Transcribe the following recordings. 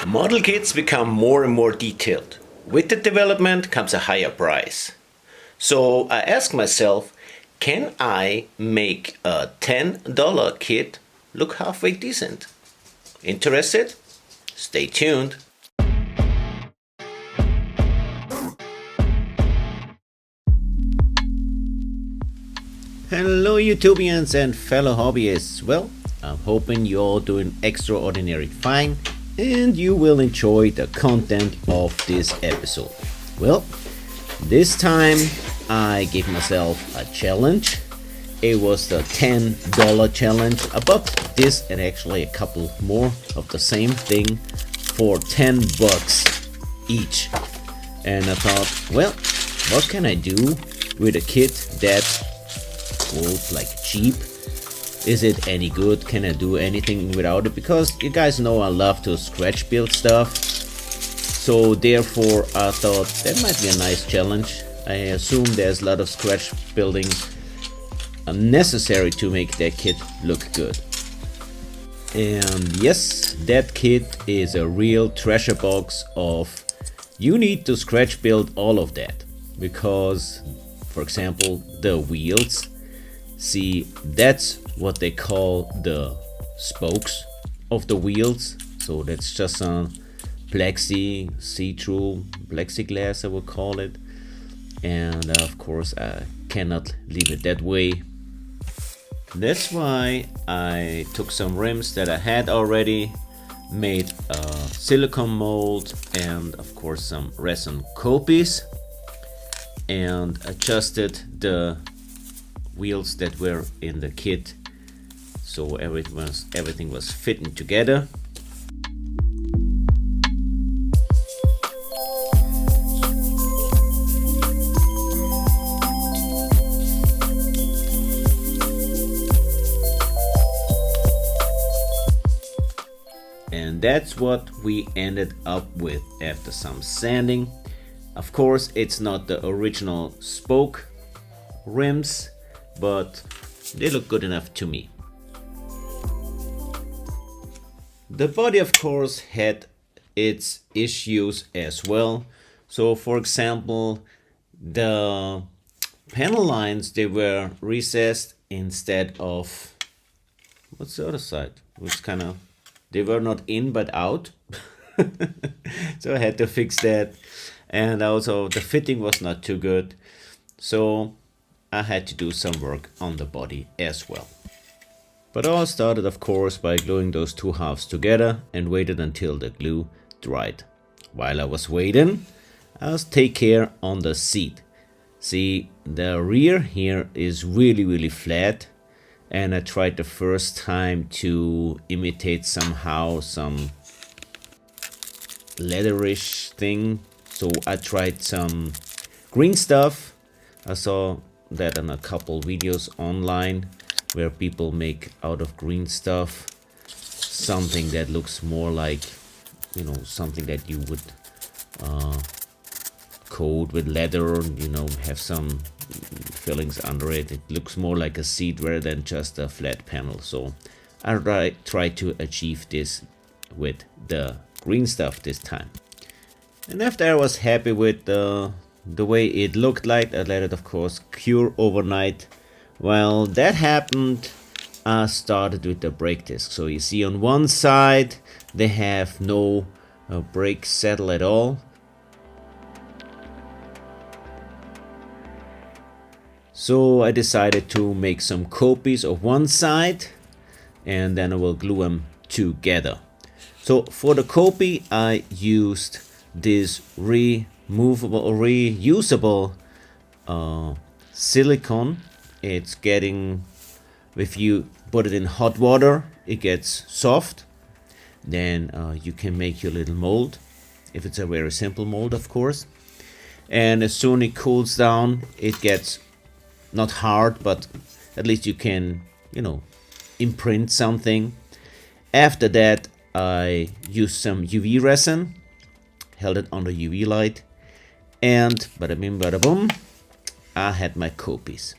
Model kits become more and more detailed. With the development comes a higher price. So I asked myself, can I make a $10 kit look halfway decent? Interested? Stay tuned. Hello YouTubians and fellow hobbyists. Well, I'm hoping you're all doing extraordinary fine and you will enjoy the content of this episode. Well, this time I gave myself a challenge. It was the $10 challenge. I bought this and actually a couple more of the same thing for $10 each. And I thought, well, what can I do with a kit that's like cheap? Is it any good? Can I do anything without it? Because you guys know I love to scratch build stuff. So therefore I thought that might be a nice challenge. I assume there's a lot of scratch building necessary to make that kit look good. And yes, that kit is a real treasure box of you need to scratch build all of that. Because, for example, the wheels, see, that's what they call the spokes of the wheels. So that's just a see-through plexiglass, I would call it. And of course I cannot leave it that way. That's why I took some rims that I had already, made a silicone mold and of course some resin copies, and adjusted the wheels that were in the kit so everything was fitting together. And that's what we ended up with after some sanding. Of course, it's not the original spoke rims, but they look good enough to me. The body, of course, had its issues as well. So for example, the panel lines, they were recessed instead of, what's the other side? Which kind of, they were not in but out. So I had to fix that. And also the fitting was not too good. So I had to do some work on the body as well. But all started, of course, by gluing those two halves together and waited until the glue dried. While I was waiting, I was take care on the seat. See, the rear here is really flat, and I tried the first time to imitate somehow some leatherish thing. So I tried some green stuff. I saw that in a couple videos online where people make out of green stuff something that looks more like, you know, something that you would coat with leather, you know, have some fillings under it. It looks more like a seat rather than just a flat panel. So I tried to achieve this with the green stuff this time. And after I was happy with the way it looked like, I let it of course cure overnight. While that happened, I started with the brake disc. So you see on one side they have no brake saddle at all. So I decided to make some copies of one side and then I will glue them together. So for the copy I used this reusable silicone. It's getting, if you put it in hot water, it gets soft. Then you can make your little mold, if it's a very simple mold, of course. And as soon it cools down, it gets not hard, but at least you can, you know, imprint something. After that, I used some UV resin, held it under UV light, and bada bing bada boom, I had my copies.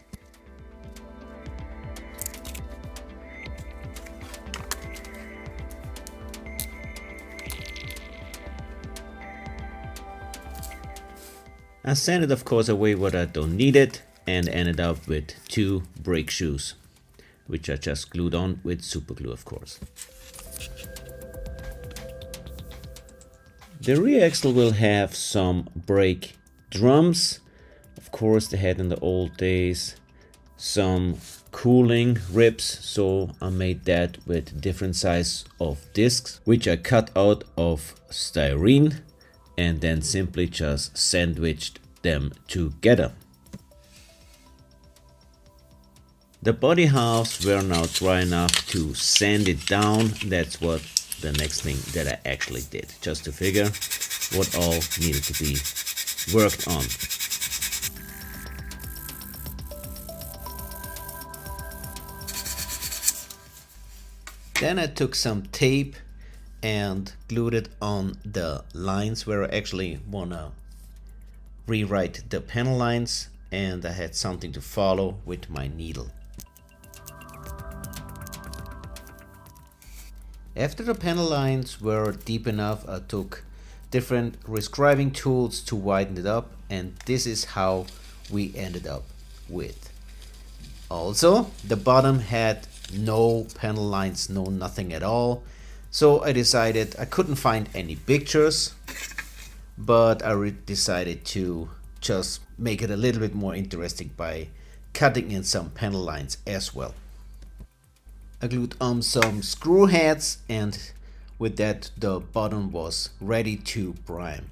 I sanded of course away what I don't need it and ended up with 2 brake shoes, which I just glued on with super glue of course. The rear axle will have some brake drums. Of course they had in the old days some cooling ribs, so I made that with different size of discs, which I cut out of styrene and then simply just sandwiched them together. The body halves were now dry enough to sand it down. That's what the next thing that I actually did, just to figure what all needed to be worked on. Then I took some tape and glued it on the lines where I actually wanna rewrite the panel lines, and I had something to follow with my needle. After the panel lines were deep enough, I took different rescribing tools to widen it up, and this is how we ended up with. Also, the bottom had no panel lines, no nothing at all. So I decided I couldn't find any pictures, but I decided to just make it a little bit more interesting by cutting in some panel lines as well. I glued on some screw heads, and with that the bottom was ready to prime.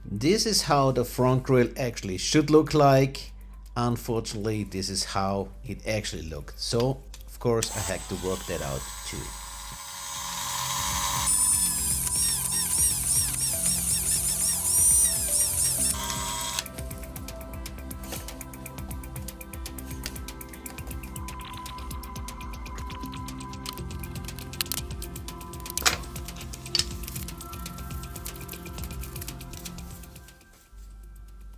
This is how the front grille actually should look like. Unfortunately, this is how it actually looked. So, of course, I had to work that out too.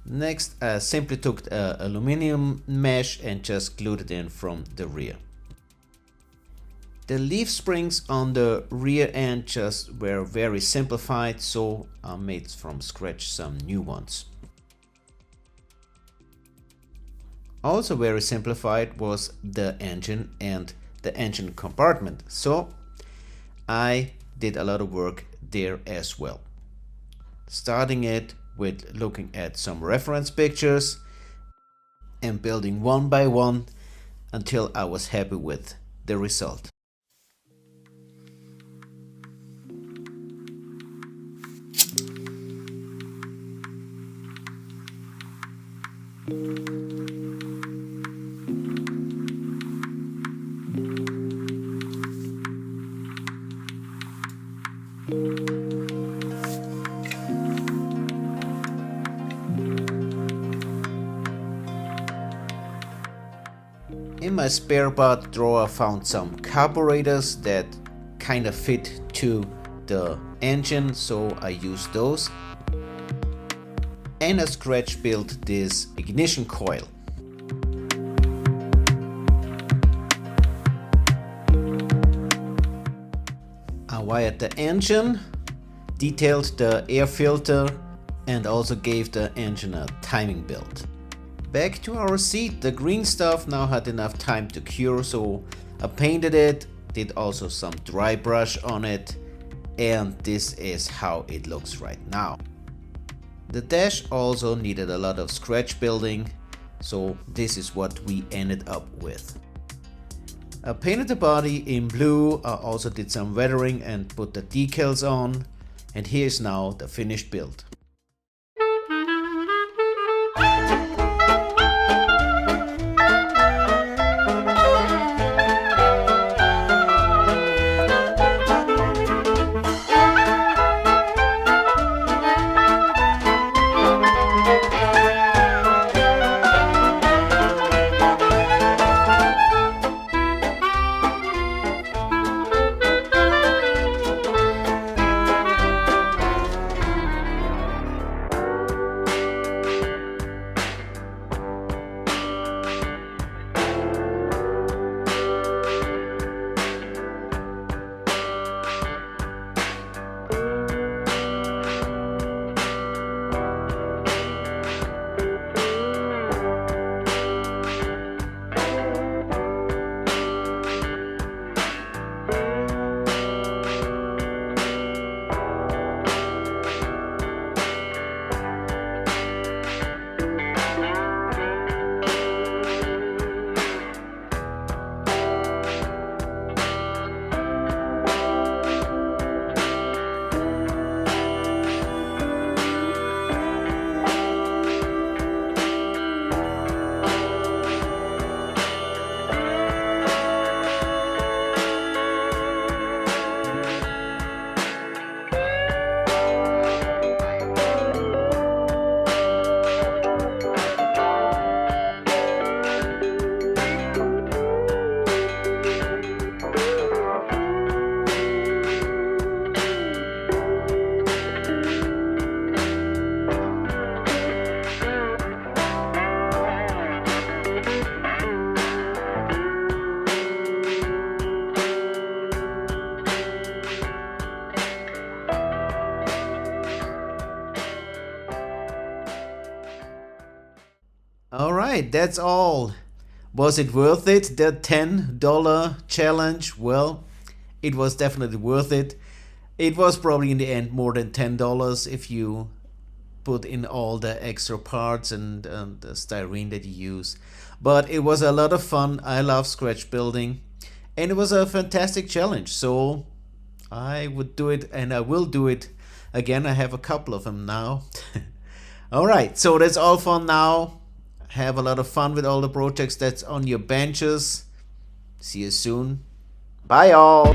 Next, I simply took aluminum mesh and just glued it in from the rear. The leaf springs on the rear end just were very simplified, so I made from scratch some new ones. Also very simplified was the engine and the engine compartment, so I did a lot of work there as well. Starting it with looking at some reference pictures and building one by one until I was happy with the result. In my spare part drawer I found some carburetors that kind of fit to the engine, so I used those. And I scratch built this ignition coil. I wired the engine, detailed the air filter, and also gave the engine a timing belt. Back to our seat, the green stuff now had enough time to cure, so I painted it, did also some dry brush on it, and this is how it looks right now. The dash also needed a lot of scratch building, so this is what we ended up with. I painted the body in blue, I also did some weathering and put the decals on, and here's now the finished build. right, that's all. Was it worth it, the $10 challenge? Well, it was definitely worth it. It was probably in the end more than $10 if you put in all the extra parts and the styrene that you use. But it was a lot of fun. I love scratch building, and it was a fantastic challenge. So I would do it, and I will do it again. I have a couple of them now. All right, so that's all for now. Have a lot of fun with all the projects that's on your benches. See you soon. Bye all.